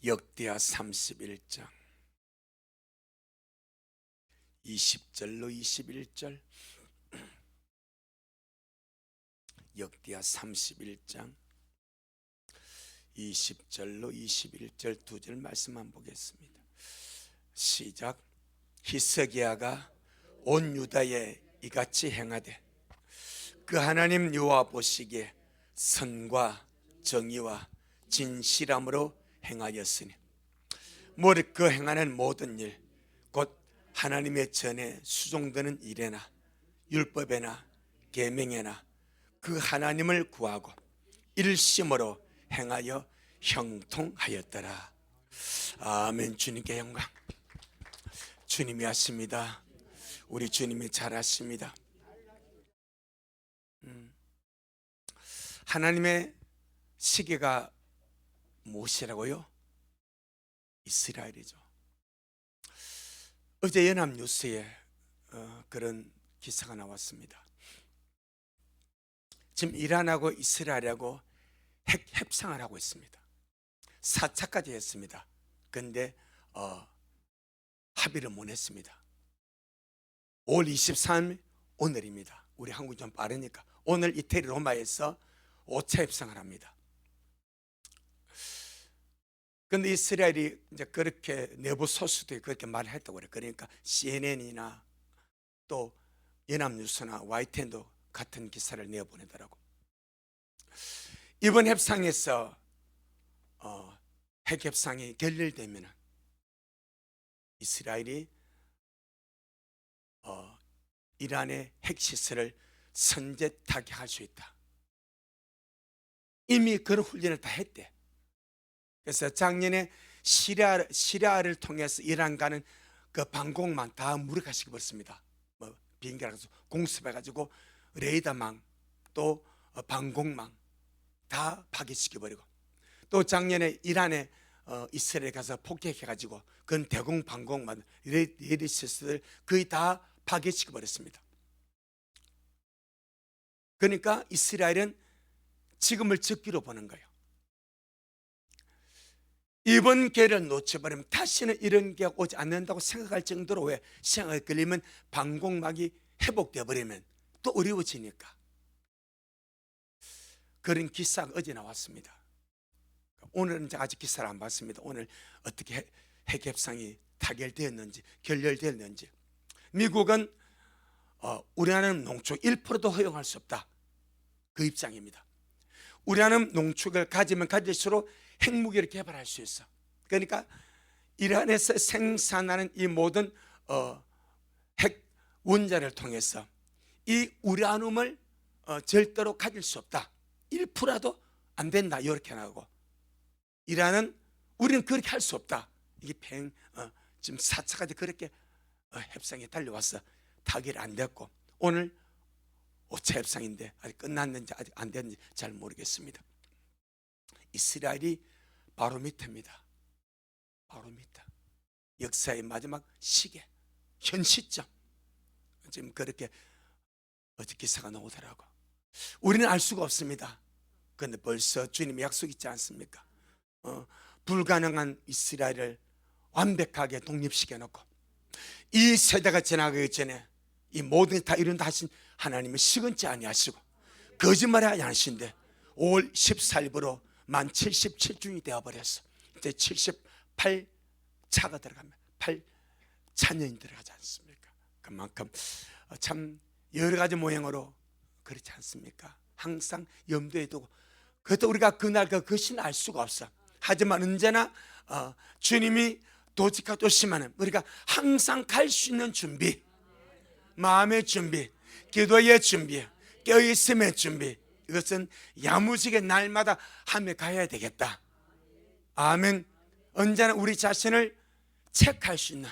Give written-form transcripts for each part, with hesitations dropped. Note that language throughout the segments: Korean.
역대하 31장 20절로 21절. 역대하 31장 20절로 21절 두 절 말씀만 보겠습니다. 시작. 히스기야가 온 유다에 이같이 행하되 그 하나님 여호와 보시기에 선과 정의와 진실함으로 행하였으니 무릇 그 행하는 모든 일 곧 하나님의 전에 수종되는 일에나 율법에나 계명에나 그 하나님을 구하고 일심으로 행하여 형통하였더라. 아멘. 주님께 영광. 주님이 하십니다. 우리 주님이 잘하십니다. 하나님의 시계가 무엇이라고요? 이스라엘이죠. 어제 연합뉴스에 그런 기사가 나왔습니다. 지금 이란하고 이스라엘하고 핵 협상을 하고 있습니다. 4차까지 했습니다. 그런데 합의를 못 했습니다. 5월 23일 오늘입니다. 우리 한국이 좀 빠르니까 오늘 이태리 로마에서 5차 협상을 합니다. 그런데 이스라엘이 이제 그렇게 내부 소수들이 그렇게 말을 했다고 그래요. 그러니까 CNN이나 또 연합뉴스나 YTN도 같은 기사를 내어보내더라고. 이번 협상에서 핵 협상이 결렬되면 이스라엘이 이란의 핵시설을 선제 타격할 수 있다. 이미 그런 훈련을 다 했대. 그래서 작년에 시리아를 통해서 이란 가는 그 방공망 다 무력화시켜 버렸습니다. 비행기를 가서 공습해가지고 레이더망 또 방공망 다 파괴시켜 버리고, 또 작년에 이란에 이스라엘 가서 폭격해가지고 그건 대공 방공망 레이더시스를 거의 다 파괴시켜 버렸습니다. 그러니까 이스라엘은 지금을 적기로 보는 거예요. 이번 기회를 놓쳐버리면 다시는 이런 기회가 오지 않는다고 생각할 정도로, 왜 시간이 걸리면 방공막이 회복되어 버리면 또 어려워지니까. 그런 기사가 어제 나왔습니다. 오늘은 아직 기사를 안 봤습니다. 오늘 어떻게 핵 협상이 타결되었는지 결렬되었는지. 미국은 우리나라는 농축 1%도 허용할 수 없다, 그 입장입니다. 우리나라는 농축을 가지면 가질수록 핵무기를 개발할 수 있어. 그러니까 이란에서 생산하는 이 모든 핵 원자를 통해서 이 우라늄을 절대로 가질 수 없다, 1%도 안 된다, 이렇게 나오고, 이란은 우리는 그렇게 할 수 없다. 이게 지금 4차까지 그렇게 협상에 달려왔어. 타결이 안 됐고, 오늘 5차 협상인데 아직 끝났는지 아직 안 됐는지 잘 모르겠습니다. 이스라엘이 바로 밑입니다. 바로 밑에 역사의 마지막 시계, 현 시점, 지금 그렇게 어제 기사가 나오더라고. 우리는 알 수가 없습니다. 그런데 벌써 주님의 약속이 있지 않습니까? 불가능한 이스라엘을 완벽하게 독립시켜놓고 이 세대가 지나가기 전에 이 모든 게 다 이룬다 하신 하나님은 시건치 아니하시고 거짓말이 아니신데 5월 14일부로 만 77주년이 되어버렸어. 이제 78차가 들어가면 8차년이 들어가지 않습니까? 그만큼 참 여러 가지 모양으로 그렇지 않습니까? 항상 염두에 두고, 그것도 우리가 그날 그 것은 알 수가 없어. 하지만 언제나 주님이 도직하고 오시면 우리가 항상 갈 수 있는 준비, 마음의 준비, 기도의 준비, 깨어있음의 준비, 이것은 야무지게 날마다 하며 가야 되겠다. 아멘. 언제나 우리 자신을 체크할 수 있는,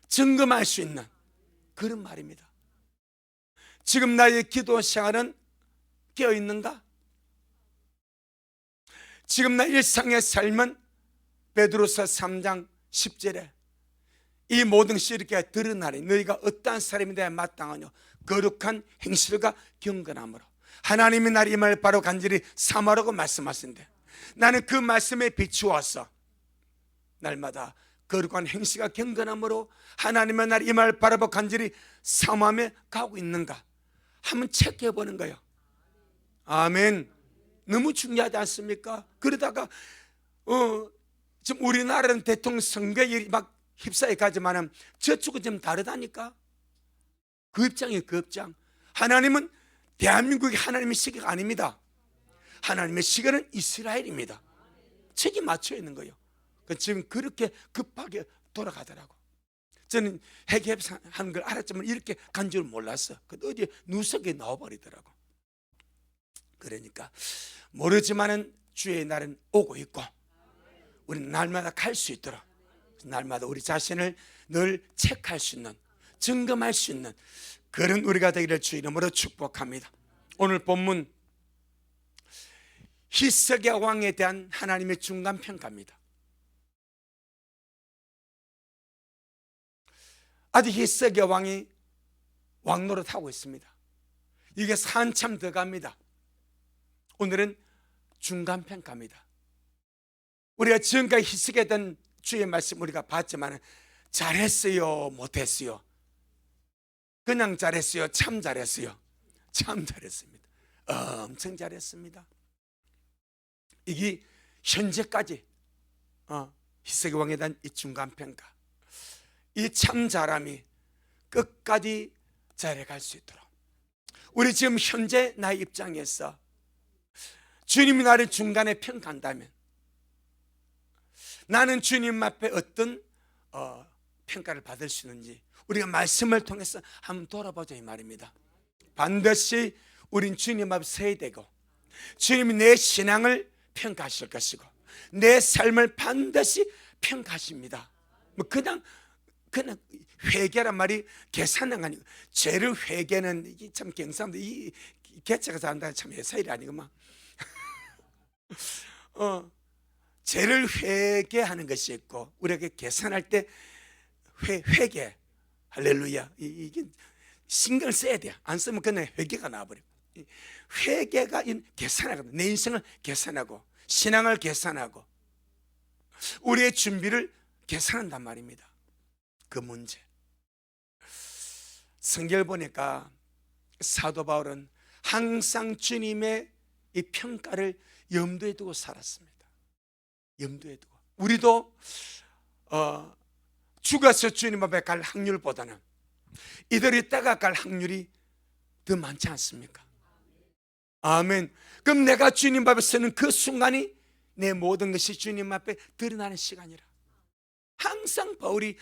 점검할 수 있는 그런 말입니다. 지금 나의 기도 생활은 깨어있는가? 지금 나 일상의 삶은 베드로서 3장 10절에 이 모든 것이 이렇게 드러나니 너희가 어떠한 사람인데 마땅하뇨 거룩한 행실과 경건함으로 하나님이 나를 이 말 바로 간절히 삼으라고 말씀하신대. 나는 그 말씀에 비추어서 날마다 거룩한 행실과 경건함으로 하나님의 날 이 말 바라보고 간절히 사모하며 가고 있는가 한번 체크해 보는 거예요. 아멘. 너무 중요하지 않습니까? 그러다가 지금 우리나라는 대통령 선거에 막 휩싸여 가지만은 저쪽은 좀 다르다니까. 그 입장이에요. 그 입장. 하나님은 대한민국이 하나님의 시계가 아닙니다. 하나님의 시계는 이스라엘입니다. 책이 맞춰 있는 거예요. 지금 그렇게 급하게 돌아가더라고. 저는 해결하는 걸 알았지만 이렇게 간 줄 몰랐어. 어디 누석에 나와버리더라고. 그러니까 모르지만은 주의 날은 오고 있고 우리는 날마다 갈 수 있도록 날마다 우리 자신을 늘 체크할 수 있는, 점검할 수 있는 그런 우리가 되기를 주 이름으로 축복합니다. 오늘 본문 히스기야 왕에 대한 하나님의 중간 평가입니다. 아직 히스기야 왕이 왕노릇하고 있습니다. 이게 한참 더 갑니다. 오늘은 중간 평가입니다. 우리가 지금까지 히스기야에 대한 주의 말씀 우리가 봤지만 잘했어요, 못했어요? 그냥 잘했어요, 참 잘했어요? 참 잘했습니다. 엄청 잘했습니다. 이게 현재까지 히스기야 왕에 대한 이 중간 평가, 이 참 잘함이 끝까지 잘해갈 수 있도록 우리 지금 현재 나의 입장에서 주님이 나를 중간에 평가한다면 나는 주님 앞에 어떤 평가를 받을 수 있는지 우리가 말씀을 통해서 한번 돌아보자 이 말입니다. 반드시 우린 주님 앞에 서야 되고 주님이 내 신앙을 평가하실 것이고 내 삶을 반드시 평가하십니다. 뭐 그냥 회개란 말이 계산은 아니고 죄를 회개는 이게 참 경상도 이 개체가 잘한다 참 회사일이 아니구만. 죄를 회개하는 것이 있고 우리에게 계산할 때 회개 할렐루야 이게 신경을 써야 돼요. 안 쓰면 그냥 회개가 나와버려요. 회개가 계산하거든요. 내 인생을 계산하고 신앙을 계산하고 우리의 준비를 계산한단 말입니다. 그 문제 성경을 보니까 사도 바울은 항상 주님의 이 평가를 염두에 두고 살았습니다. 염두에 두고 우리도 죽어서 주님 앞에 갈 확률보다는 이대로 있다가 갈 확률이 더 많지 않습니까? 아멘. 그럼 내가 주님 앞에 서는 그 순간이 내 모든 것이 주님 앞에 드러나는 시간이라. 항상 바울이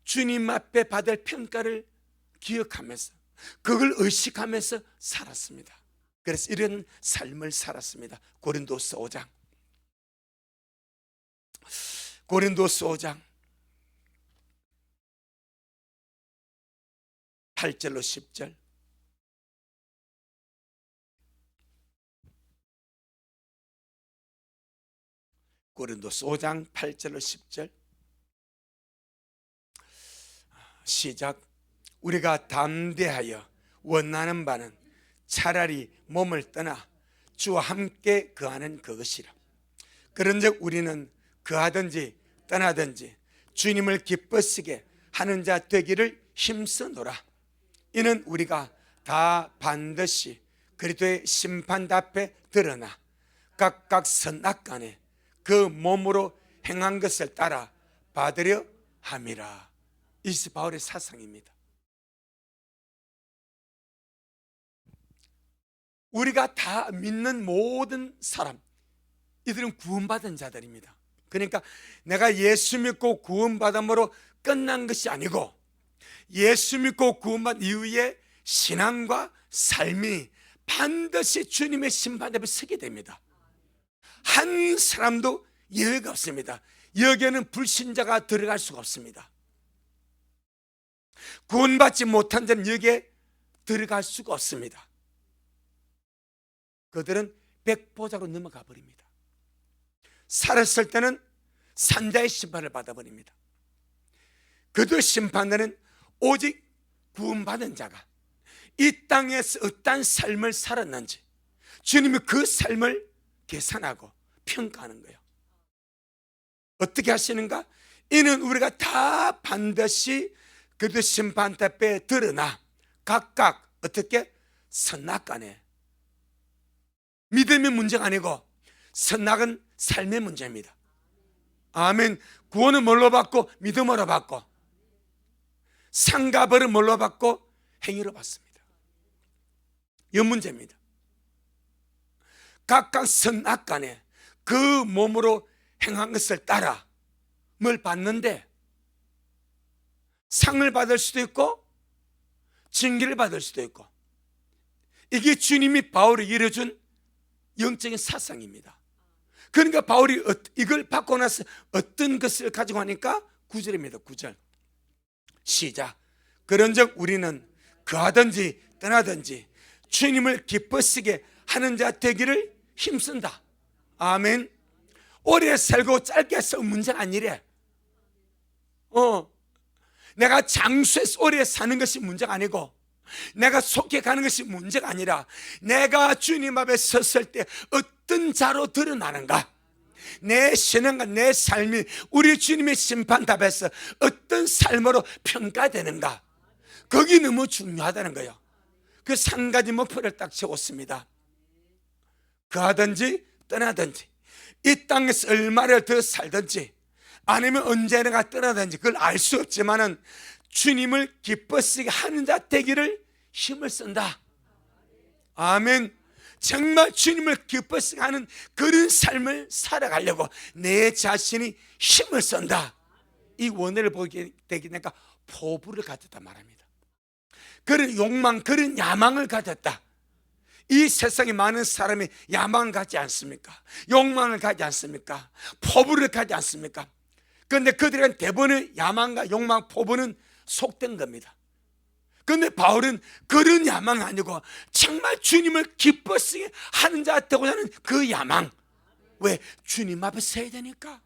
주님 앞에 받을 평가를 기억하면서 그걸 의식하면서 살았습니다. 그래서 이런 삶을 살았습니다. 고린도서 5장 8절로 10절 고린도서 5장 8절로 10절 시작. 우리가 담대하여 원하는 바는 차라리 몸을 떠나 주와 함께 거하는 그것이라. 그런즉 우리는 거하든지 떠나든지 주님을 기쁘시게 하는 자 되기를 힘쓰노라. 이는 우리가 다 반드시 그리스도의 심판 앞에 드러나 각각 선악간에 그 몸으로 행한 것을 따라 받으려 함이라. 이것이 바울의 사상입니다. 우리가 다 믿는 모든 사람 이들은 구원받은 자들입니다. 그러니까 내가 예수 믿고 구원받음으로 끝난 것이 아니고 예수 믿고 구원받은 이후에 신앙과 삶이 반드시 주님의 심판 앞에 서게 됩니다. 한 사람도 예외가 없습니다. 여기에는 불신자가 들어갈 수가 없습니다. 구원받지 못한 자는 여기에 들어갈 수가 없습니다. 그들은 백보자로 넘어가 버립니다. 살았을 때는 산자의 심판을 받아버립니다. 그들 심판되는 오직 구원받은 자가 이 땅에서 어떤 삶을 살았는지 주님이 그 삶을 계산하고 평가하는 거예요. 어떻게 하시는가? 이는 우리가 다 반드시 그들 심판대 앞에 드러나 각각 어떻게? 선악간에. 믿음의 문제가 아니고 선악은 삶의 문제입니다. 아멘. 구원은 뭘로 받고? 믿음으로 받고, 상과 벌은 뭘로 받고? 행위로 받습니다. 이 문제입니다. 각각 선악간에 그 몸으로 행한 것을 따라 뭘 받는데, 상을 받을 수도 있고 징계를 받을 수도 있고, 이게 주님이 바울이 이뤄준 영적인 사상입니다. 그러니까 바울이 이걸 받고 나서 어떤 것을 가지고 하니까 9절입니다. 9절 시작. 그런즉 우리는 거하든지 떠나든지 주님을 기쁘시게 하는 자 되기를 힘쓴다. 아멘. 오래 살고 짧게 살 문제가 아니래. 내가 장수해서 오래 사는 것이 문제가 아니고, 내가 속해 가는 것이 문제가 아니라, 내가 주님 앞에 섰을 때 어떤 자로 드러나는가, 내 신앙과 내 삶이 우리 주님의 심판답에서 어떤 삶으로 평가되는가, 그게 너무 중요하다는 거예요. 그 한 가지 목표를 딱 세웠습니다. 거하든지 떠나든지, 이 땅에서 얼마를 더 살든지 아니면 언제나 떠나든지 그걸 알 수 없지만은 주님을 기쁘시게 하는 자 되기를 힘을 쓴다. 아멘. 정말 주님을 기쁘시게 하는 그런 삶을 살아가려고 내 자신이 힘을 쓴다. 이 원어를 보게 되니까 포부를 가졌단 말입니다. 그런 욕망, 그런 야망을 가졌다. 이 세상에 많은 사람이 야망을 갖지 않습니까? 욕망을 갖지 않습니까? 포부를 갖지 않습니까? 그런데 그들은 대부분의 야망과 욕망, 포부는 속된 겁니다. 그런데 바울은 그런 야망이 아니고 정말 주님을 기쁘시게 하는 자 되고자 하는 그 야망. 왜? 주님 앞에 서야 되니까,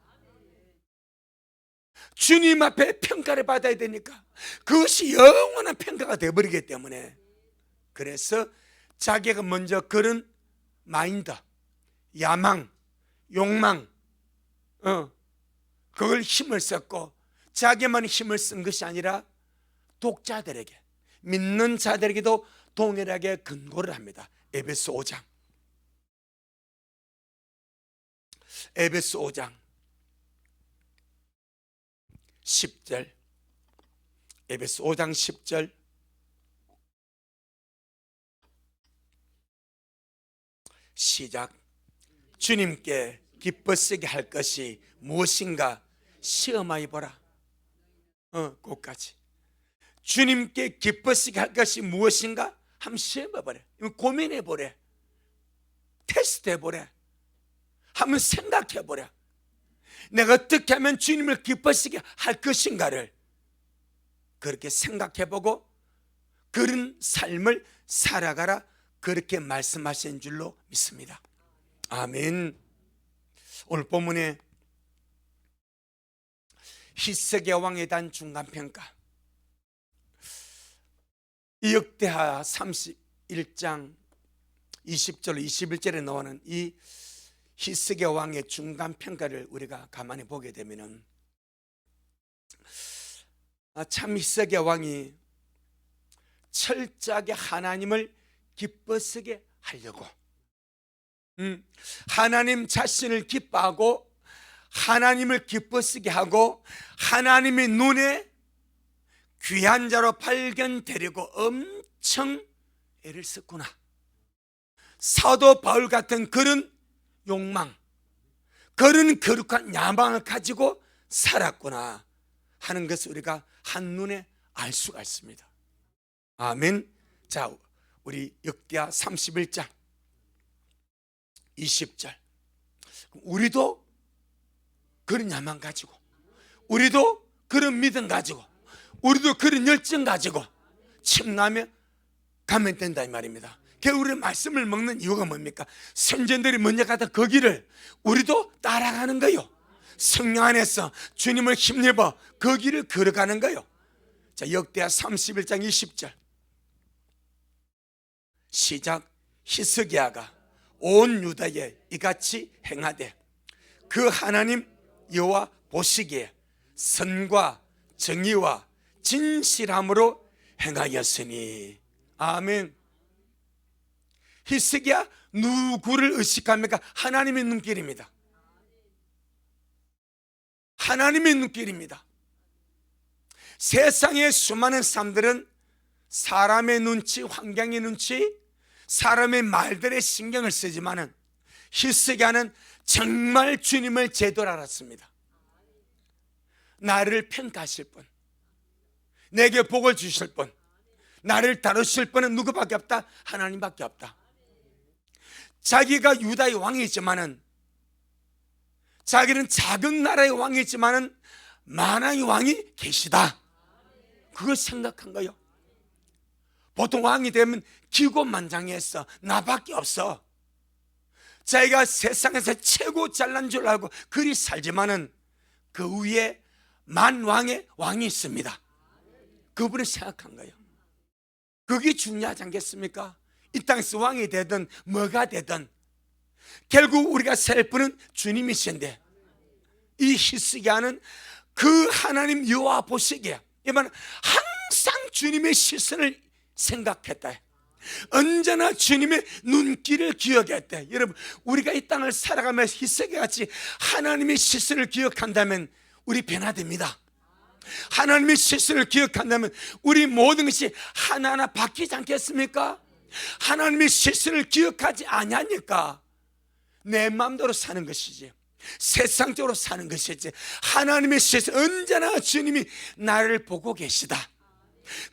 주님 앞에 평가를 받아야 되니까, 그것이 영원한 평가가 되어버리기 때문에, 그래서 자기가 먼저 그런 마인드, 야망, 욕망, 그걸 힘을 썼고, 자기만 힘을 쓴 것이 아니라 독자들에게, 믿는 자들에게도 동일하게 근거를 합니다. 에베소 5장 에베소 5장 10절 에베소 5장 10절 시작. 주님께 기쁘시게 할 것이 무엇인가 시험하여 보라. 그것까지. 주님께 기쁘시게 할 것이 무엇인가 한번 시험해 보래. 고민해 보래. 테스트해 보래. 한번 생각해 보래. 내가 어떻게 하면 주님을 기쁘시게 할 것인가를 그렇게 생각해 보고 그런 삶을 살아가라, 그렇게 말씀하신 줄로 믿습니다. 아멘. 오늘 본문에 히스기야 왕에 대한 중간평가, 이 역대하 31장 20절 21절에 나오는 이 히스기야 왕의 중간평가를 우리가 가만히 보게 되면은, 참 히스기야 왕이 철저하게 하나님을 기쁘시게 하려고, 하나님 자신을 기뻐하고 하나님을 기쁘시게 하고 하나님의 눈에 귀한 자로 발견되려고 엄청 애를 썼구나. 사도 바울 같은 그런 욕망, 그런 거룩한 야망을 가지고 살았구나 하는 것을 우리가 한눈에 알 수가 있습니다. 아멘. 자, 우리 역대하 31장 20절, 우리도 그런 야망 가지고, 우리도 그런 믿음 가지고, 우리도 그런 열정 가지고 침나며 가면 된다 이 말입니다. 우리 말씀을 먹는 이유가 뭡니까? 선전들이 먼저 가다 그 길을 우리도 따라가는 거요. 성령 안에서 주님을 힘입어 그 길을 걸어가는 거요. 자, 역대하 31장 20절 시작. 히스기야가 온 유다에 이같이 행하되, 그 하나님 여호와 보시기에 선과 정의와 진실함으로 행하였으니. 아멘. 히스기야 누구를 의식합니까? 하나님의 눈길입니다. 하나님의 눈길입니다. 세상의 수많은 사람들은 사람의 눈치, 환경의 눈치, 사람의 말들에 신경을 쓰지만은 히스기야는 정말 주님을 제대로 알았습니다. 나를 평가하실 분, 내게 복을 주실 분, 나를 다루실 분은 누구밖에 없다? 하나님밖에 없다. 자기가 유다의 왕이지만은, 자기는 작은 나라의 왕이지만은 만왕의 왕이 계시다, 그걸 생각한 거예요. 보통 왕이 되면 기고만장해서 나밖에 없어, 자기가 세상에서 최고 잘난 줄 알고 그리 살지만은 그 위에 만왕의 왕이 있습니다. 그분을 생각한 거예요. 그게 중요하지 않겠습니까? 이 땅에서 왕이 되든 뭐가 되든 결국 우리가 살 분은 주님이신데, 이 히스기야는 그 하나님 여호와 보시기에 이만 항상 주님의 시선을 생각했다. 언제나 주님의 눈길을 기억했대. 여러분, 우리가 이 땅을 살아가면서 히스기야같이 하나님의 시선을 기억한다면 우리 변화됩니다. 하나님의 시선을 기억한다면 우리 모든 것이 하나하나 바뀌지 않겠습니까? 하나님의 시선을 기억하지 아니하니까 내 마음대로 사는 것이지, 세상적으로 사는 것이지, 하나님의 시선, 언제나 주님이 나를 보고 계시다,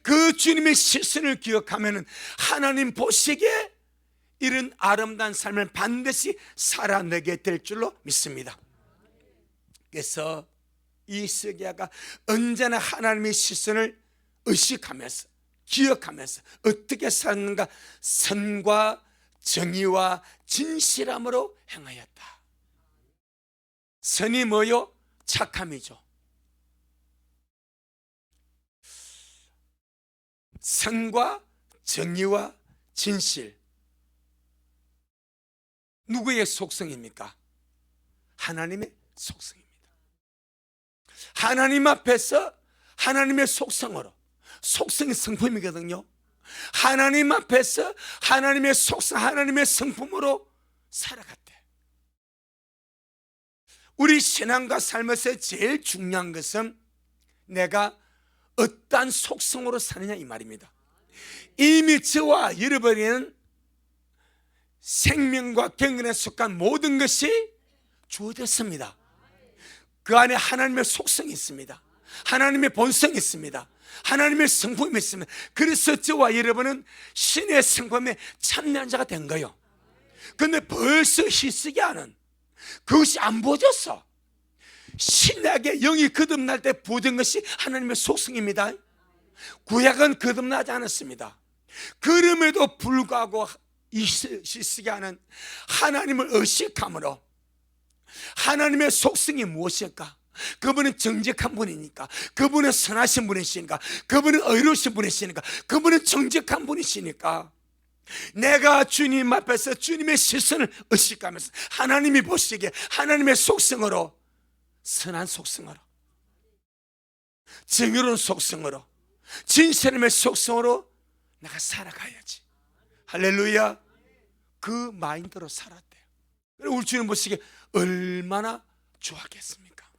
그 주님의 시선을 기억하면 하나님 보시기에 이런 아름다운 삶을 반드시 살아내게 될 줄로 믿습니다. 그래서 이 히스기야가 언제나 하나님의 시선을 의식하면서 기억하면서 어떻게 살았는가? 선과 정의와 진실함으로 행하였다. 선이 뭐요? 착함이죠. 선과 정의와 진실, 누구의 속성입니까? 하나님의 속성입니다. 하나님 앞에서 하나님의 속성으로, 속성이 성품이거든요. 하나님 앞에서 하나님의 속성, 하나님의 성품으로 살아갔대. 우리 신앙과 삶에서 제일 중요한 것은 내가 어떠한 속성으로 사느냐 이 말입니다. 이미 저와 여러분에게는 생명과 경건에 속한 모든 것이 주어졌습니다. 그 안에 하나님의 속성이 있습니다. 하나님의 본성이 있습니다. 하나님의 성품이 있습니다. 그래서 저와 여러분은 신의 성품에 참여한 자가 된 거예요. 그런데 벌써 히스기야는 그것이 안 보여졌어. 신약의 영이 거듭날 때 보여진 것이 하나님의 속성입니다. 구약은 거듭나지 않았습니다. 그럼에도 불구하고 히스기야는 하나님을 의식함으로, 하나님의 속성이 무엇일까? 그분은 정직한 분이니까, 그분은 선하신 분이시니까, 그분은 의로우신 분이시니까, 그분은 정직한 분이시니까 내가 주님 앞에서 주님의 시선을 의식하면서 하나님이 보시기에 하나님의 속성으로, 선한 속성으로, 정의로운 속성으로, 진실함의 속성으로 내가 살아가야지. 할렐루야. 그 마인드로 살았대요. 우리 주님 보시기에 얼마나 좋았겠습니까?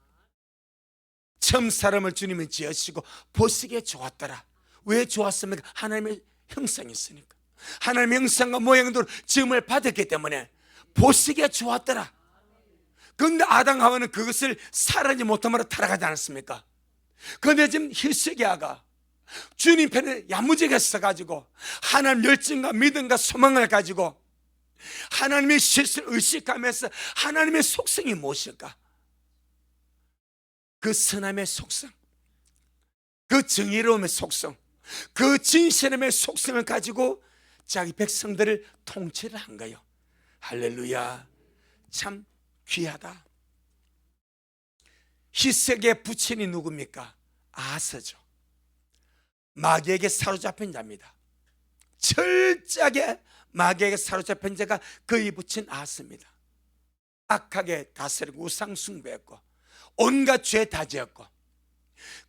처음 사람을 주님이 지으시고 보시기에 좋았더라. 왜 좋았습니까? 하나님의 형상이 있으니까. 하나님의 형상과 모양대로 지음을 받았기 때문에 보시기에 좋았더라. 그런데 아담 하와는 그것을 살아지 못함으로 타락하지 않았습니까? 그런데 지금 히스기야가 주님 편에 야무지게 써가지고 하나님 열정과 믿음과 소망을 가지고 하나님의 실수를 의식하면서 하나님의 속성이 무엇일까? 그 선함의 속성, 그 정의로움의 속성, 그 진실함의 속성을 가지고 자기 백성들을 통치를 한 거예요. 할렐루야. 참 귀하다. 히스기야의 부친이 누굽니까? 아하스죠. 마귀에게 사로잡힌 자입니다. 철저하게 마귀에게 사로잡힌 자가 그의 부친 아하스입니다. 악하게 다스리고 우상 숭배했고 온갖 죄 다 지었고,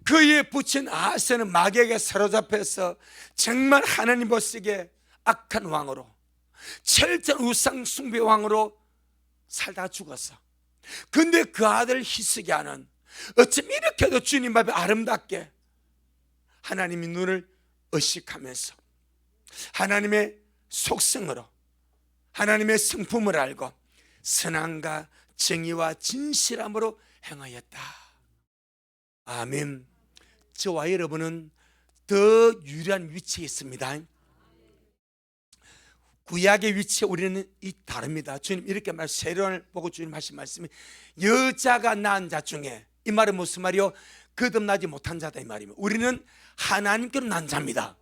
그의 부친 아하스는 마귀에게 사로잡혀서 정말 하나님 보시기에 악한 왕으로, 철저한 우상 숭배 왕으로 살다가 죽었어. 근데 그 아들 히스기야는 어쩜 이렇게도 주님 앞에 아름답게 하나님의 눈을 의식하면서 하나님의 속성으로 하나님의 성품을 알고 선함과 정의와 진실함으로 행하였다. 아멘. 저와 여러분은 더 유리한 위치에 있습니다. 구약의 위치에 우리는 다릅니다. 주님 이렇게 세례요한을 보고 주님 하신 말씀이 여자가 낳은 자 중에, 이 말은 무슨 말이요? 거듭나지 못한 자다 이 말이면 우리는 하나님께로 난 자입니다.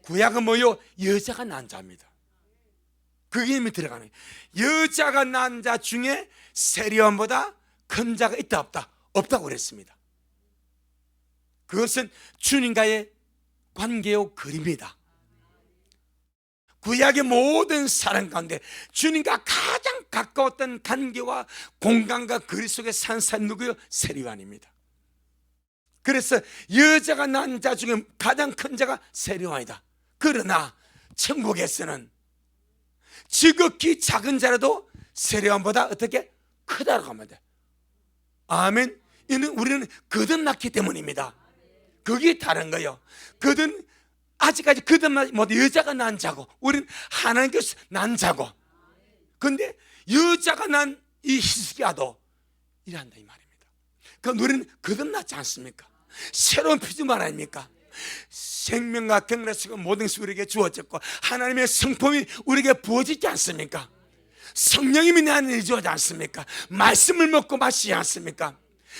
구약은 뭐요? 여자가 낳은 자입니다. 그게 이미 들어가는 거예요. 여자가 낳은 자 중에 세례요한보다 큰 자가 있다 없다? 없다고 그랬습니다. 그것은 주님과의 관계요 그림이다. 구약의 모든 사람 가운데 주님과 가장 가까웠던 관계와 공간과 거리 속에 산 사람 누구요? 세례요한입니다. 그래서 여자가 낳은 자 중에 가장 큰 자가 세례요한이다. 그러나 천국에서는 지극히 작은 자라도 세례요한보다 어떻게 크다고 하면 돼. 아멘. 이는 우리는 거듭났기 때문입니다. 그게 다른 거예요. 아직까지 거듭나지 못한 여자가 난 자고 우리는 하나님께서 난 자고, 근데 여자가 난 이 히스기야도 이란다 이 말입니다. 그럼 우리는 거듭났지 않습니까? 새로운 피조물 아닙니까? 생명과 경락수가 모든 것이 우리에게 주어졌고 하나님의 성품이 우리에게 부어지지 않습니까? 성령님이 내 안에 주어지지 않습니까? 말씀을 먹고 마시지 않습니까?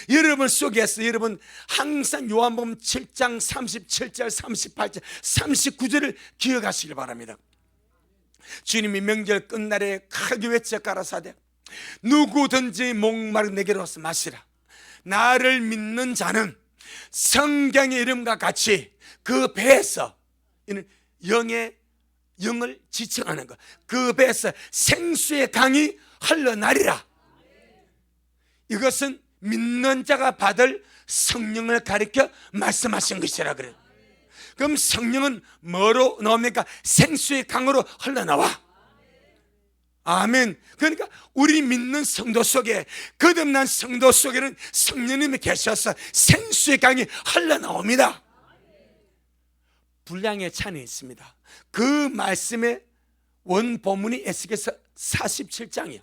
여러분 속에서 여러분 항상 요한복음 7장 37절 38절 39절을 기억하시길 바랍니다. 주님이 명절 끝날에 크게 외쳐 가라사대 누구든지 목마른 내게로 와서 마시라. 나를 믿는 자는 성경의 이름과 같이 그 배에서, 이는 영을 지칭하는 것, 그 배에서 생수의 강이 흘러나리라. 이것은 믿는 자가 받을 성령을 가리켜 말씀하신 것이라 그래요. 그럼 성령은 뭐로 나옵니까? 생수의 강으로 흘러나와. 아멘. 그러니까 우리 믿는 성도 속에, 거듭난 성도 속에는 성령님이 계셔서 생수의 강이 흘러나옵니다. 분량의 차이는 있습니다. 그 말씀의 원본문이 에스겔서 47장이에요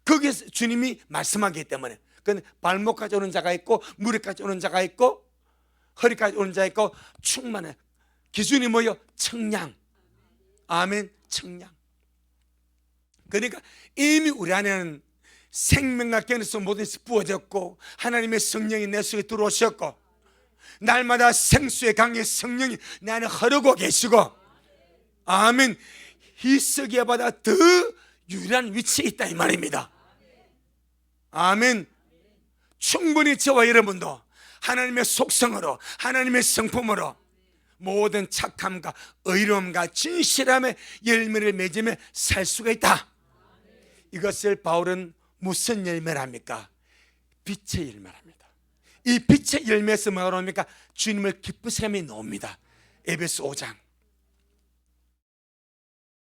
거기에서 주님이 말씀하기 때문에, 그건 발목까지 오는 자가 있고 무릎까지 오는 자가 있고 허리까지 오는 자가 있고 충만해. 기준이 뭐예요? 청량. 아멘. 청량. 그러니까 이미 우리 안에는 생명과 깨어서 모든 것이 부어졌고 하나님의 성령이 내 속에 들어오셨고 날마다 생수의 강의 성령이 내 안에 흐르고 계시고, 아멘. 히스기야보다 더 유일한 위치에 있다 이 말입니다. 아멘. 충분히 저와 여러분도 하나님의 속성으로 하나님의 성품으로 모든 착함과 의로움과 진실함의 열매를 맺으며 살 수가 있다. 이것을 바울은 무슨 열매를 합니까? 빛의 열매를 합니다. 이 빛의 열매에서 뭐가 나옵니까? 주님을 기쁘시함이 나옵니다. 에베소 5장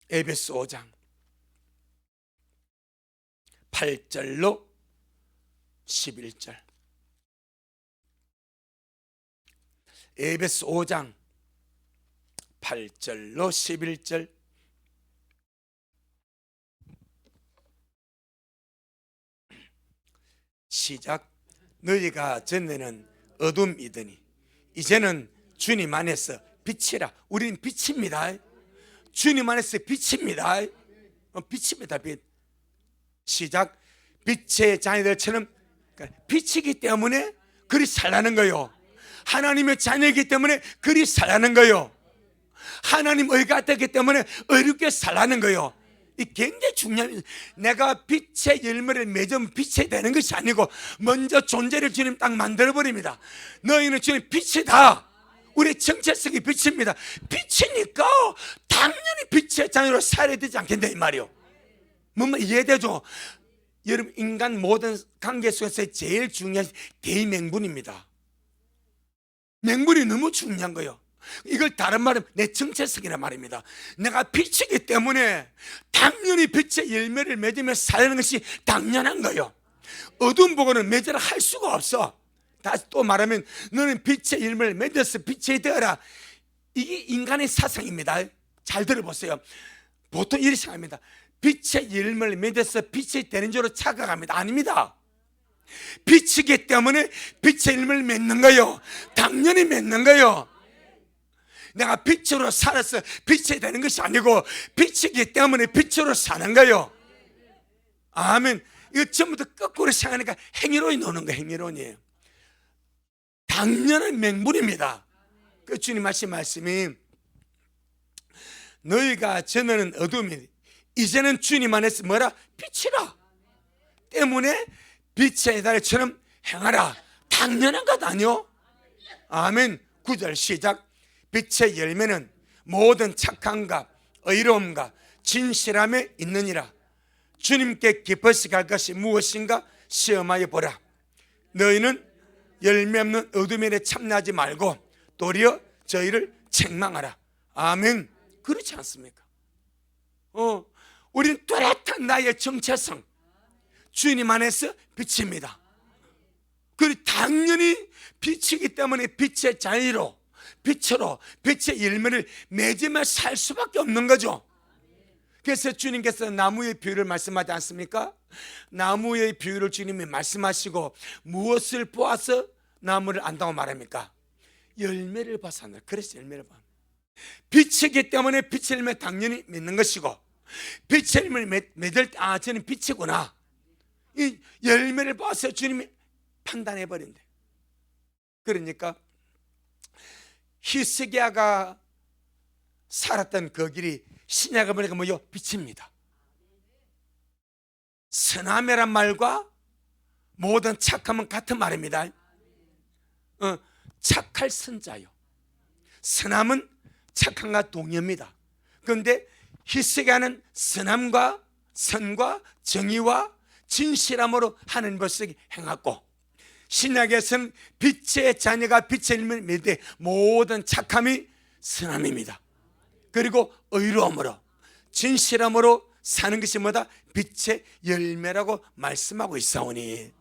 에베소 5장 8절로 11절. 에베소 5장 8절로 11절. 시작. 너희가 전에는 어둠이더니 이제는 주님 안에서 빛이라. 우리는 빛입니다. 주님 안에서 빛입니다. 빛입니다. 빛. 시작. 빛의 자녀들처럼, 빛이기 때문에 그리 살라는 거요. 하나님의 자녀이기 때문에 그리 살라는 거요. 하나님 의가 되기 때문에 의롭게 살라는 거요. 이 굉장히 중요합니다. 내가 빛의 열매를 맺으면 빛이 되는 것이 아니고 먼저 존재를 주님 딱 만들어버립니다. 너희는 주님 빛이다. 우리 정체성이 빛입니다. 빛이니까 당연히 빛의 자녀로 살아야 되지 않겠냐 이 말이요. 뭔가 이해되죠? 여러분, 인간 모든 관계 속에서 제일 중요한 대의명분입니다. 명분이 너무 중요한 거예요. 이걸 다른 말은 내 정체성이란 말입니다. 내가 빛이기 때문에 당연히 빛의 열매를 맺으며 사는 것이 당연한 거예요. 어두운 보고는 맺으라 할 수가 없어. 다시 또 말하면 너는 빛의 열매를 맺어서 빛이 되어라. 이게 인간의 사상입니다. 잘 들어보세요. 보통 이렇게 생각합니다. 빛의 열매를 맺어서 빛이 되는 줄로 착각합니다. 아닙니다. 빛이기 때문에 빛의 열매를 맺는 거예요. 당연히 맺는 거예요. 내가 빛으로 살아서 빛이 되는 것이 아니고 빛이기 때문에 빛으로 사는 거예요. 아멘. 이거 전부 다 거꾸로 생각하니까 행위론이 노는 거예요. 행위론이에요. 당연한 명분입니다. 그 주님 말씀이 너희가 전에는 어둠이 이제는 주님 안에서 뭐라? 빛이라. 때문에 빛의 달처럼 행하라. 당연한 것 아니요? 아멘. 9절 시작. 빛의 열매는 모든 착함과 의로움과 진실함에 있느니라. 주님께 기뻐시 갈 것이 무엇인가 시험하여 보라. 너희는 열매 없는 어둠에 참나지 말고 도리어 저희를 책망하라. 아멘. 그렇지 않습니까? 우리는 뚜렷한 나의 정체성, 주님 안에서 빛입니다. 그리고 당연히 빛이기 때문에 빛의 자유로, 빛으로 빛의 열매를 맺으며 살 수밖에 없는 거죠. 그래서 주님께서 나무의 비유를 말씀하지 않습니까? 나무의 비유를 주님이 말씀하시고 무엇을 보아서 나무를 안다고 말합니까? 열매를 봐서 한다. 그래서 열매를 봐. 빛이기 때문에 빛의 열매 당연히 맺는 것이고, 빛의 열매를 맺을 때 저는 빛이구나, 이 열매를 봐서 주님이 판단해 버린대. 그러니까 히스기야가 살았던 그 길이 신약을 보니까 뭐요? 빛입니다. 선함이란 말과 모든 착함은 같은 말입니다. 착할 선자요. 선함은 착함과 동의입니다. 그런데 히스기야는 선함과 선과 정의와 진실함으로 하는 것을 행하고, 신약에서는 빛의 자녀가 빛의 열매를 맺되 모든 착함이 선함입니다. 그리고 의로움으로 진실함으로 사는 것이 뭐다? 빛의 열매라고 말씀하고 있사오니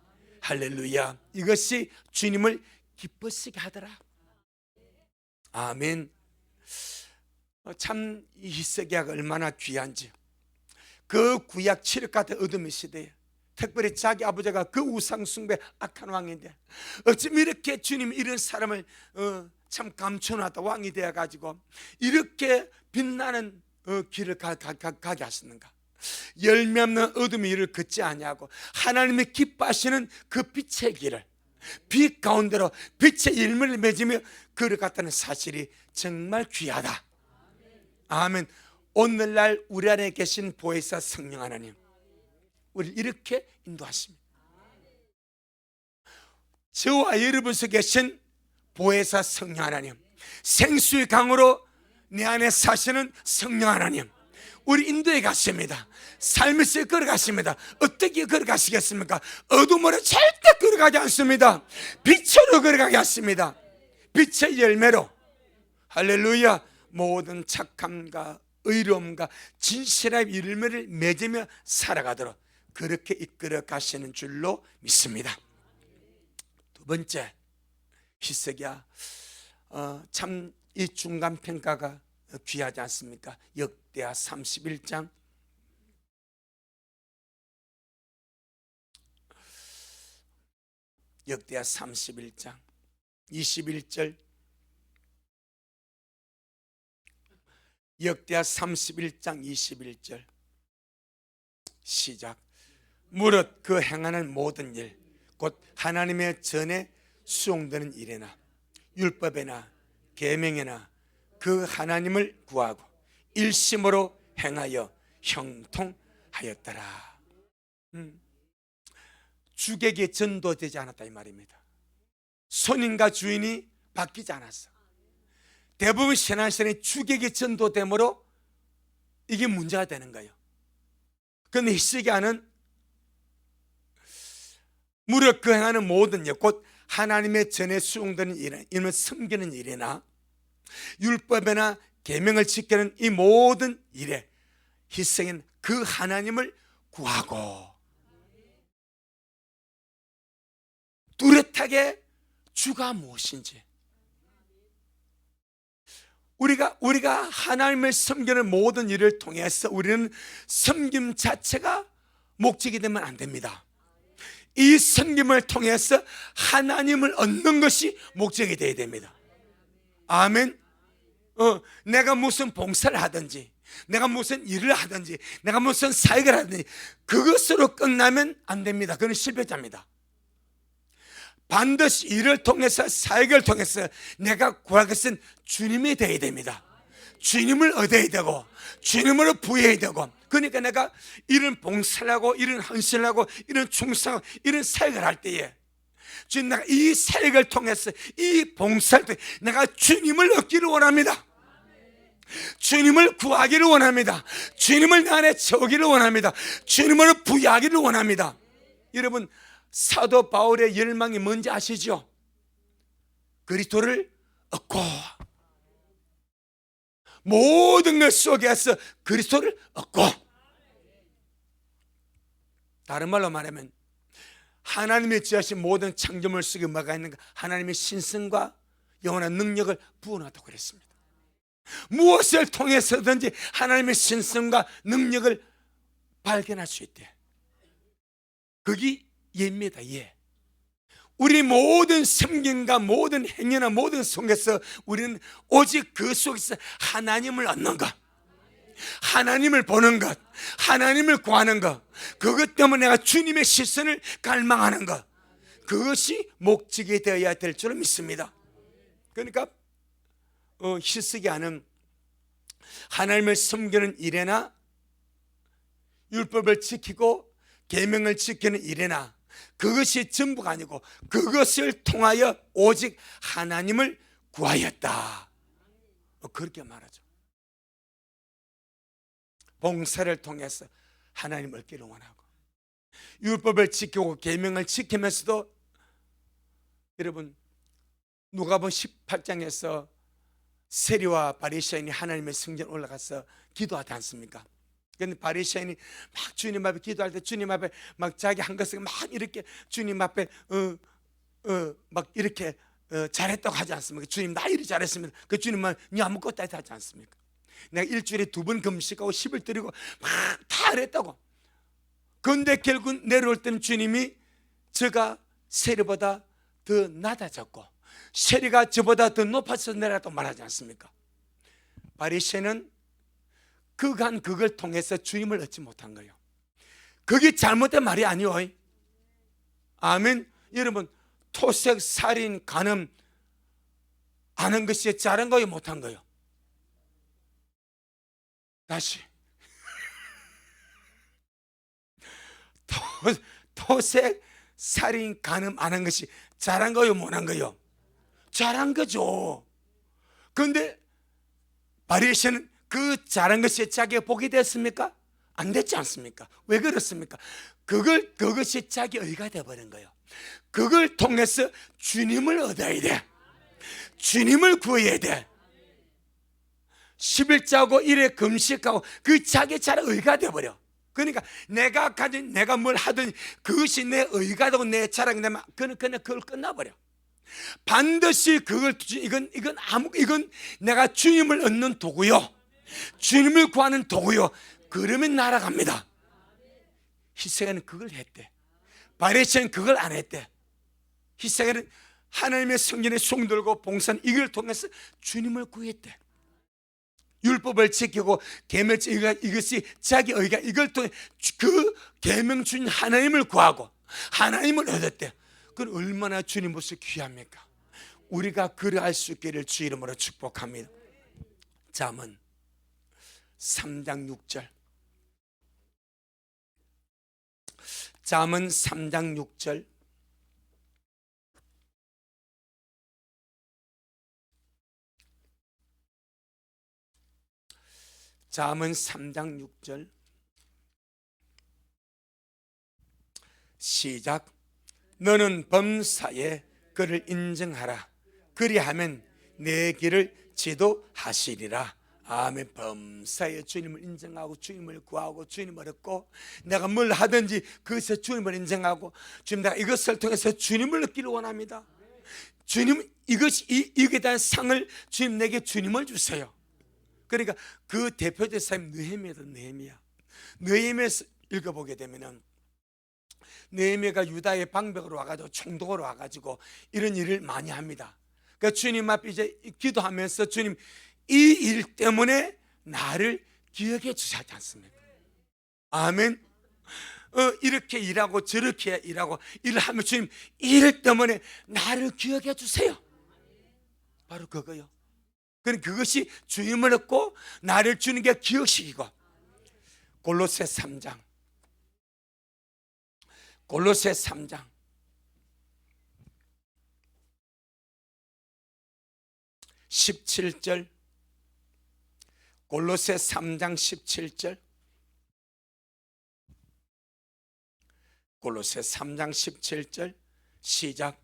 할렐루야. 이것이 주님을 기쁘시게 하더라. 아멘. 참 이 히스기야가 얼마나 귀한지. 그 구약 7억 같은 어둠의 시대에 특별히 자기 아버지가 그 우상 숭배 악한 왕인데 어쩜 이렇게 주님이 이런 사람을 참 감춰놨다 왕이 되어가지고 이렇게 빛나는 길을 가게 하셨는가? 열매 없는 어둠의 길을 걷지 아니하고 하나님의 기뻐하시는 그 빛의 길을, 빛 가운데로 빛의 열매를 맺으며 걸어갔다는 사실이 정말 귀하다. 아멘. 오늘날 우리 안에 계신 보혜사 성령 하나님, 우리를 이렇게 인도하십니다. 저와 여러분 속에 계신 보혜사 성령 하나님, 생수의 강으로 내 안에 사시는 성령 하나님, 우리 인도에 가십니다. 삶에서 걸어가십니다. 어떻게 걸어가시겠습니까? 어둠으로 절대 걸어가지 않습니다. 빛으로 걸어가게 하십니다. 빛의 열매로, 할렐루야, 모든 착함과 의로움과 진실함의 열매를 맺으며 살아가도록 그렇게 이끌어 가시는 줄로 믿습니다. 두 번째, 히스기야, 참 이 중간 평가가 귀하지 않습니까? 역대하 31장 역대하 31장 21절, 역대하 31장 21절 시작. 무릇 그 행하는 모든 일, 곧 하나님의 전에 수용되는 일에나 율법에나 계명에나 그 하나님을 구하고 일심으로 행하여 형통하였더라. 주객이 전도되지 않았다 이 말입니다. 손님과 주인이 바뀌지 않았어. 대부분 신앙생활이 주객이 전도됨으로 이게 문제가 되는 거예요. 그런데 히스기야는 무릇 그 행하는 모든 일, 곧 하나님의 전에 수용되는 일이나 이는 섬기는 일이나 율법이나 계명을 지키는 이 모든 일에 희생인 그 하나님을 구하고 뚜렷하게 주가 무엇인지, 우리가 하나님을 섬기는 모든 일을 통해서 우리는 섬김 자체가 목적이 되면 안 됩니다. 이 섬김을 통해서 하나님을 얻는 것이 목적이 되어야 됩니다. 아멘. 내가 무슨 봉사를 하든지, 내가 무슨 일을 하든지, 내가 무슨 사역을 하든지 그것으로 끝나면 안 됩니다. 그건 실패자입니다. 반드시 일을 통해서, 사역을 통해서 내가 구할 것은 주님이 되어야 됩니다. 주님을 얻어야 되고 주님으로 부여해야 되고, 그러니까 내가 이런 봉사를 하고 이런 헌신을 하고 이런 충성하고 이런 사역을 할 때에 주님, 내가 이 사역을 통해서, 이 봉사를 통해 내가 주님을 얻기를 원합니다. 주님을 구하기를 원합니다. 주님을 내 안에 채우기를 원합니다. 주님으로 부여하기를 원합니다. 여러분, 사도 바울의 열망이 뭔지 아시죠? 그리스도를 얻고, 모든 것 속에서 그리스도를 얻고, 다른 말로 말하면 하나님이 지으신 모든 창조물 속에 뭐가 있는가? 하나님의 신성과 영원한 능력을 부어놨다고 그랬습니다. 무엇을 통해서든지 하나님의 신성과 능력을 발견할 수 있대. 그게 예입니다. 예. 우리 모든 섬김과 모든 행위나 모든 속에서 우리는 오직 그 속에서 하나님을 얻는 것, 하나님을 보는 것, 하나님을 구하는 것, 그것 때문에 내가 주님의 시선을 갈망하는 것, 그것이 목적이 되어야 될 줄 믿습니다. 그러니까 희석이 하는 하나님을 섬기는 일에나 율법을 지키고 계명을 지키는 일에나 그것이 전부가 아니고 그것을 통하여 오직 하나님을 구하였다, 그렇게 말하죠. 봉사를 통해서 하나님을 얻기를 원하고, 율법을 지키고 계명을 지키면서도, 여러분 누가복음 18장에서 세리와 바리새인이 하나님의 성전 올라가서 기도하지 않습니까? 그런데 바리새인이 막 주님 앞에 기도할 때 주님 앞에 막 자기 한 것을 막 이렇게 주님 앞에 막 이렇게 잘했다고 하지 않습니까? 주님 나 이리 잘했습니다. 그 주님만 니 아무것도 하지 않습니까? 내가 일주일에 2번 금식하고 10을 드리고 막 다 했다고. 그런데 결국 내려올 때는 주님이 저가 세리보다 더 낮아졌고 세리가 저보다 더 높아서 내려갔다고 말하지 않습니까? 바리새인은 그걸 통해서 주님을 얻지 못한 거예요. 그게 잘못된 말이 아니요. 아멘. 여러분, 토색, 살인, 간음 하는 것이 잘한 거예요, 못한 거예요? 다시. 토색, 살인, 간음 하는 것이 잘한 거예요, 못한 거예요? 잘한 거죠. 그런데 바리새인은 그 잘한 것이 자기가 복이 됐습니까? 안 됐지 않습니까? 왜 그렇습니까? 그것이 자기 의가 되어버린 거예요. 그걸 통해서 주님을 얻어야 돼. 주님을 구해야 돼. 11자고 일에 금식하고 그 자기 자랑 의가 되어버려. 그러니까 내가 가진, 내가 뭘 하든 그것이 내 의가 되고 내 자랑이 되면 그냥 그걸 끝나버려. 반드시 이건 내가 주님을 얻는 도구요, 주님을 구하는 도구요, 그러면 날아갑니다. 히스기야는 그걸 했대. 바리새인은 그걸 안 했대. 히스기야는 하나님의 성전에 송들고 봉사는 이걸 통해서 주님을 구했대. 율법을 지키고 계명, 이것이 자기 의가, 이걸 통해 그 계명 주인 하나님을 구하고 하나님을 얻었대. 그건 얼마나 주님 모습 귀합니까? 우리가 그러할 수 있기를 주 이름으로 축복합니다. 잠언 3장 6절. 잠언 3장 6절. 잠언 3장 6절. 시작. 너는 범사에 그를 인정하라. 그리하면 내 길을 지도하시리라. 아멘. 범사에 주님을 인정하고 주님을 구하고 주님을 얻고, 내가 뭘 하든지 그것에 주님을 인정하고, 주님 내가 이것을 통해서 주님을 얻기를 원합니다. 주님, 이것에 대한 상을 주님, 내게 주님을 주세요. 그러니까 그 대표적 사람 느헤미야에서 읽어보게 되면은, 느헤미야가 유다의 방백으로 와가지고 총독으로 와가지고 이런 일을 많이 합니다. 그러니까 주님 앞에 이제 기도하면서, 주님 이 일 때문에 나를 기억해 주시지 않습니까? 아멘. 이렇게 일하고 저렇게 일하고 일을 하면, 주님 이 일 때문에 나를 기억해 주세요. 바로 그거요. 그것이 주님을 얻고 나를 주님께 기억시키고. 골로새 3장 17절, 골로새 3장 17절, 골로새 3장 17절 시작.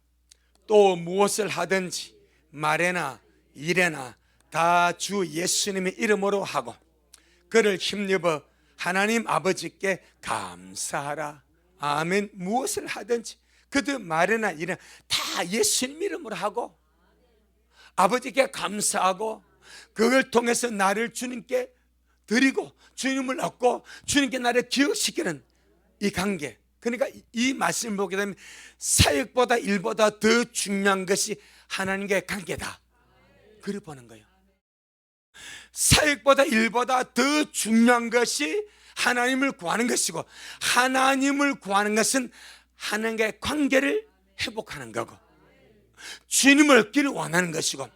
또 무엇을 하든지 말에나 일에나 다 주 예수님의 이름으로 하고 그를 힘입어 하나님 아버지께 감사하라. 아멘. 무엇을 하든지 그들 말에나 일에나 다 예수님 이름으로 하고 아버지께 감사하고, 그걸 통해서 나를 주님께 드리고 주님을 얻고 주님께 나를 기억시키는 이 관계. 그러니까 이 말씀을 보게 되면 사역보다 일보다 더 중요한 것이 하나님과의 관계다, 그걸 보는 거예요. 사역보다 일보다 더 중요한 것이 하나님을 구하는 것이고, 하나님을 구하는 것은 하나님과의 관계를 회복하는 거고, 주님을 얻기를 원하는 것이고,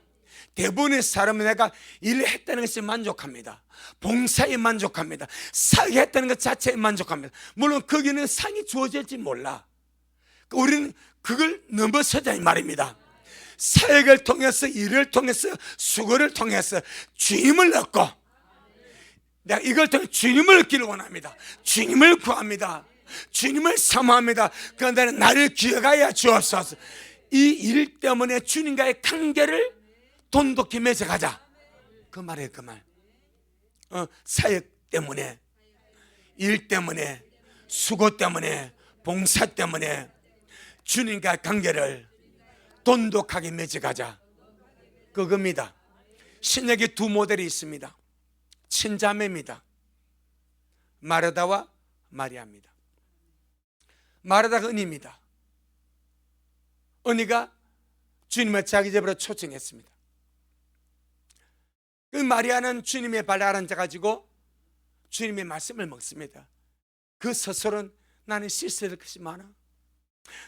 대부분의 사람은 내가 일을 했다는 것에 만족합니다. 봉사에 만족합니다. 사역했다는 것 자체에 만족합니다. 물론 거기는 상이 주어질지 몰라. 우리는 그걸 넘어서자 이 말입니다. 사역을 통해서, 일을 통해서, 수고를 통해서 주님을 얻고, 내가 이걸 통해 주님을 얻기를 원합니다. 주님을 구합니다. 주님을 사모합니다. 그런데 나를 기억하여 주옵소서. 이 일 때문에 주님과의 관계를 돈독히 맺어가자, 그 말이에요. 그 말. 사역 때문에, 일 때문에, 수고 때문에, 봉사 때문에 주님과의 관계를 돈독하게 맺어가자, 그겁니다. 신약에 두 모델이 있습니다. 친자매입니다. 마르다와 마리아입니다. 마르다가 은희입니다. 은희가 주님을 자기 집으로 초청했습니다. 그 마리아는 주님의 발에 앉아가지고 주님의 말씀을 먹습니다. 그 스스로는 나는 씻어야 될 것이 많아,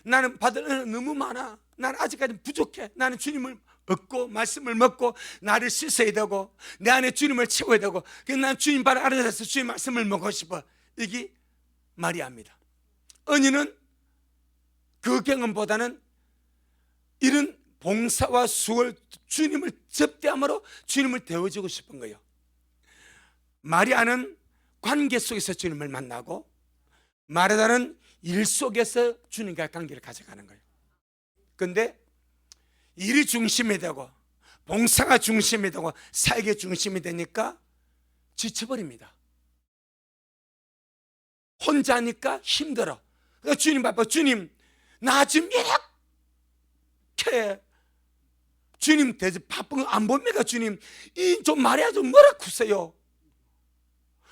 나는 받을 은혜가 너무 많아, 나는 아직까지 부족해, 나는 주님을 얻고 말씀을 먹고 나를 씻어야 되고 내 안에 주님을 채워야 되고, 그래서 나는 주님 발에 앉아서 주님 말씀을 먹고 싶어. 이게 마리아입니다. 은희는 그 경험보다는 이런 봉사와 수고를 주님을 접대함으로 주님을 데워주고 싶은 거예요. 마리아는 관계 속에서 주님을 만나고, 마르다는 일 속에서 주님과의 관계를 가져가는 거예요. 그런데 일이 중심이 되고 봉사가 중심이 되고 사역의 중심이 되니까 지쳐버립니다. 혼자 하니까 힘들어. 그러니까 주님 바빠. 주님 나 지금 이렇게 주님 대접 바쁜 거 안 봅니까? 주님 이 좀 말해야 좀 뭐라 크세요.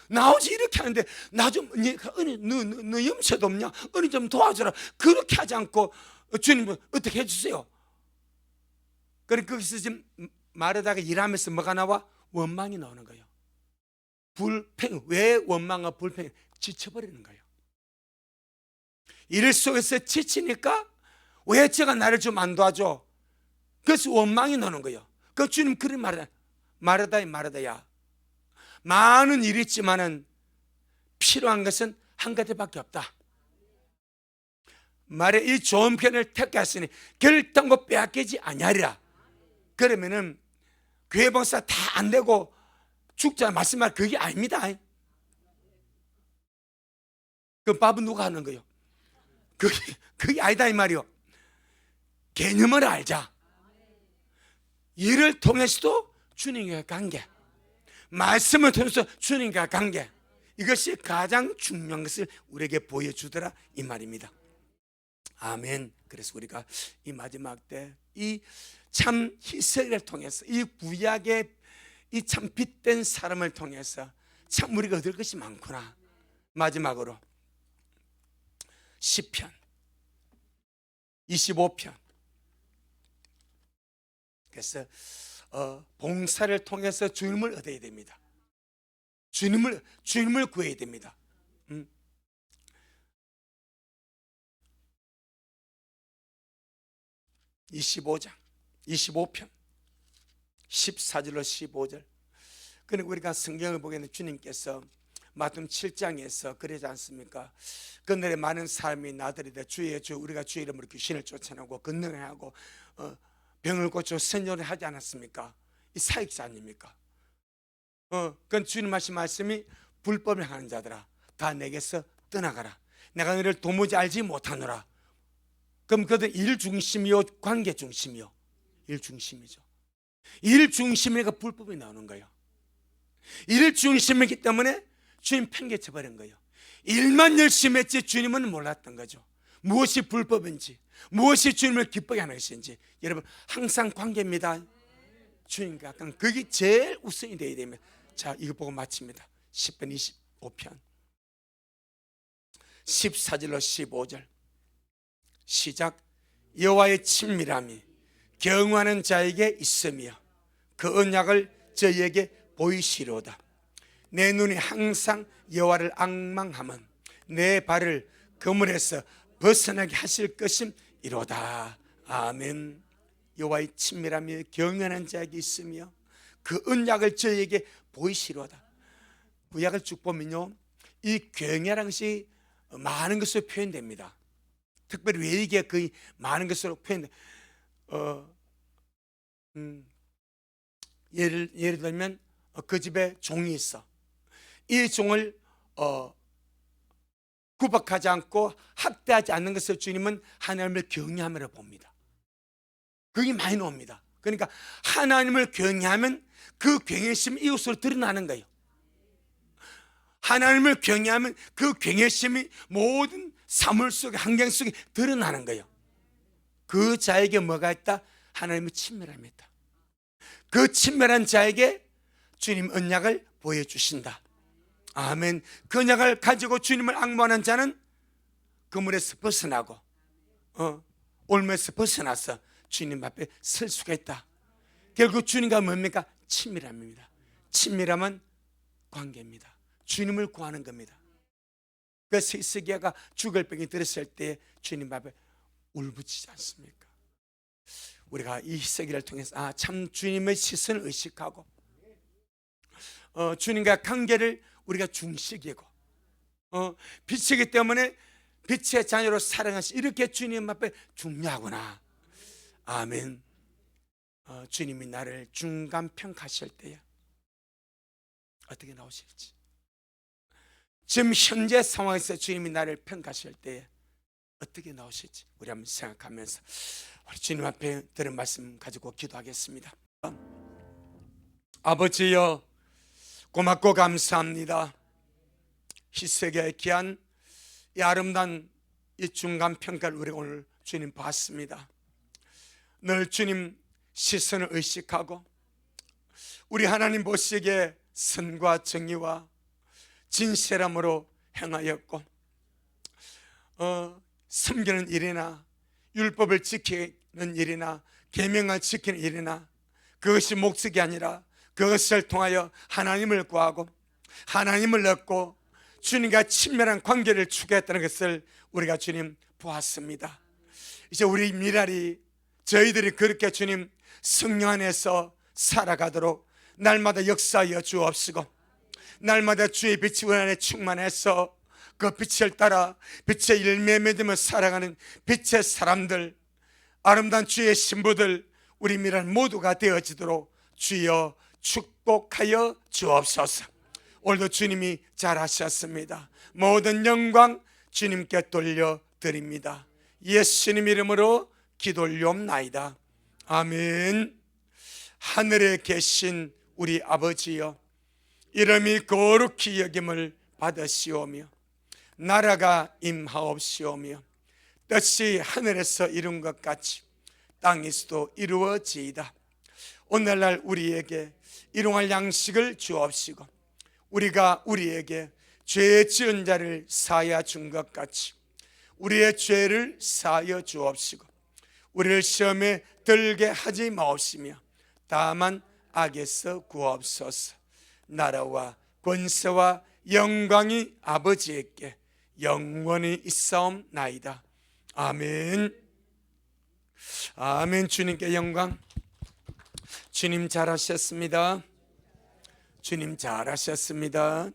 나 오지 이렇게 하는데 나 좀 은희 너 염치도 없냐? 은희 좀 도와줘라. 그렇게 하지 않고 주님 어떻게 해주세요. 그러니까 거기서 지금 마르다가 일하면서 뭐가 나와? 원망이 나오는 거예요. 불평. 왜 원망과 불평이? 지쳐버리는 거예요. 일 속에서 지치니까 왜 제가 나를 좀 안 도와줘? 그래서 원망이 나오는 거예요. 그 주님 그런 말이다. 마르다야 많은 일이 있지만은 필요한 것은 한 가지밖에 없다. 말에 이 좋은 편을 택하였으니 결단코 빼앗기지 아니하리라. 그러면은 교회 봉사 다 안 되고 죽자 말씀할 그게 아닙니다. 그 밥은 누가 하는 거예요? 그게 아니다 이 말이요. 개념을 알자. 일을 통해서도 주님과 관계, 말씀을 통해서 주님과 관계, 이것이 가장 중요한 것을 우리에게 보여주더라 이 말입니다. 아멘. 그래서 우리가 이 마지막 때 이 참 희생을 통해서, 이 구약의 이 참 빛된 사람을 통해서 참 우리가 얻을 것이 많구나. 마지막으로 시편 25편. 그래서 봉사를 통해서 주님을 얻어야 됩니다. 주님을 구해야 됩니다. 25편 14절로 15절. 그러니까 우리가 성경을 보기에는 주님께서 마태복음 7장에서 그러지 않습니까? 그날에 많은 사람이 나들이되 우리가 주의 이름으로 귀신을 쫓아내고 권능을 하고 병을 고쳐 선전을 하지 않았습니까? 이 사역자 아닙니까? 그건 주님 하신 말씀이 불법을 하는 자들아 다 내게서 떠나가라. 내가 너를 도무지 알지 못하노라. 그럼 그들은 일 중심이요 관계 중심이요? 일 중심이죠. 일 중심이니까 불법이 나오는 거예요. 일 중심이기 때문에 주님 팽개쳐 버린 거예요. 일만 열심히 했지 주님은 몰랐던 거죠. 무엇이 불법인지, 무엇이 주님을 기쁘게 하는 것인지. 여러분 항상 관계입니다. 주님과 약간 그게 제일 우선이 되어야 됩니다. 자, 이거 보고 마칩니다. 10편 25편 14절로 15절 시작. 여호와의 친밀함이 경외하는 자에게 있으며 그 언약을 저희에게 보이시로다. 내 눈이 항상 여호와를 앙망하면 내 발을 그물에서 벗어나게 하실 것임이로다. 아멘. 여호와의 친밀함이 경외하는 자에게 있으며 그 언약을 저희에게 보이시로다. 구약을 쭉 보면요, 이 경외라는 것이 많은 것으로 표현됩니다. 특별히 외익에 거의 많은 것으로 표현돼. 예를 들면 그 집에 종이 있어. 이 종을 구박하지 않고 학대하지 않는 것을 주님은 하나님을 경외함이라고 봅니다. 그게 많이 나옵니다. 그러니까 하나님을 경외하면 그 경외심이 이웃으로 드러나는 거예요. 하나님을 경외하면 그 경외심이 모든 사물 속에, 환경 속에 드러나는 거예요. 그 자에게 뭐가 있다? 하나님의 친밀함이 있다. 그 친밀한 자에게 주님 언약을 보여주신다. 아멘. 그 언약을 가지고 주님을 앙모하는 자는 그물에서 벗어나고 올무에서 벗어나서 주님 앞에 설 수가 있다. 결국 주님과 뭡니까? 친밀함입니다. 친밀함은 관계입니다. 주님을 구하는 겁니다. 그래서 히스기야가 죽을 병이 들었을 때 주님 앞에 울부짖지 않습니까? 우리가 이 히스기야를 통해서 참 주님의 시선을 의식하고 주님과 관계를 우리가 중시기고 빛이기 때문에 빛의 자녀로 사랑하시, 이렇게 주님 앞에 중요하구나. 아멘. 주님이 나를 중간 평가하실 때에 어떻게 나오실지, 지금 현재 상황에서 주님이 나를 평가하실 때에 어떻게 나오실지 우리 한번 생각하면서 우리 주님 앞에 들은 말씀 가지고 기도하겠습니다. 아버지여, 고맙고 감사합니다. 히스기야의 귀한 이 아름다운 이 중간 평가를 우리 오늘 주님 봤습니다. 늘 주님 시선을 의식하고 우리 하나님 보시기에 선과 정의와 진실함으로 행하였고 섬기는 일이나 율법을 지키는 일이나 계명을 지키는 일이나 그것이 목적이 아니라 그것을 통하여 하나님을 구하고 하나님을 얻고 주님과 친밀한 관계를 추구했다는 것을 우리가 주님 보았습니다. 이제 우리 미랄이 저희들이 그렇게 주님 성령 안에서 살아가도록 날마다 역사하여 주옵시고 날마다 주의 빛이 우리 안에 충만해서 그 빛을 따라 빛의 열매 맺으며 살아가는 빛의 사람들, 아름다운 주의 신부들 우리 미랄 모두가 되어지도록 주여 축복하여 주옵소서. 오늘도 주님이 잘하셨습니다. 모든 영광 주님께 돌려드립니다. 예수님 이름으로 기도 올리옵나이다. 아멘. 하늘에 계신 우리 아버지여, 이름이 거룩히 여김을 받으시오며 나라가 임하옵시오며 뜻이 하늘에서 이룬 것 같이 땅에서도 이루어지이다. 오늘날 우리에게 일용할 양식을 주옵시고 우리가 우리에게 죄 지은 자를 사하여 준 것 같이 우리의 죄를 사하여 주옵시고 우리를 시험에 들게 하지 마옵시며 다만 악에서 구하옵소서. 나라와 권세와 영광이 아버지에게 영원히 있사옵나이다. 아멘. 아멘. 주님께 영광. 주님 잘하셨습니다. 주님 잘하셨습니다.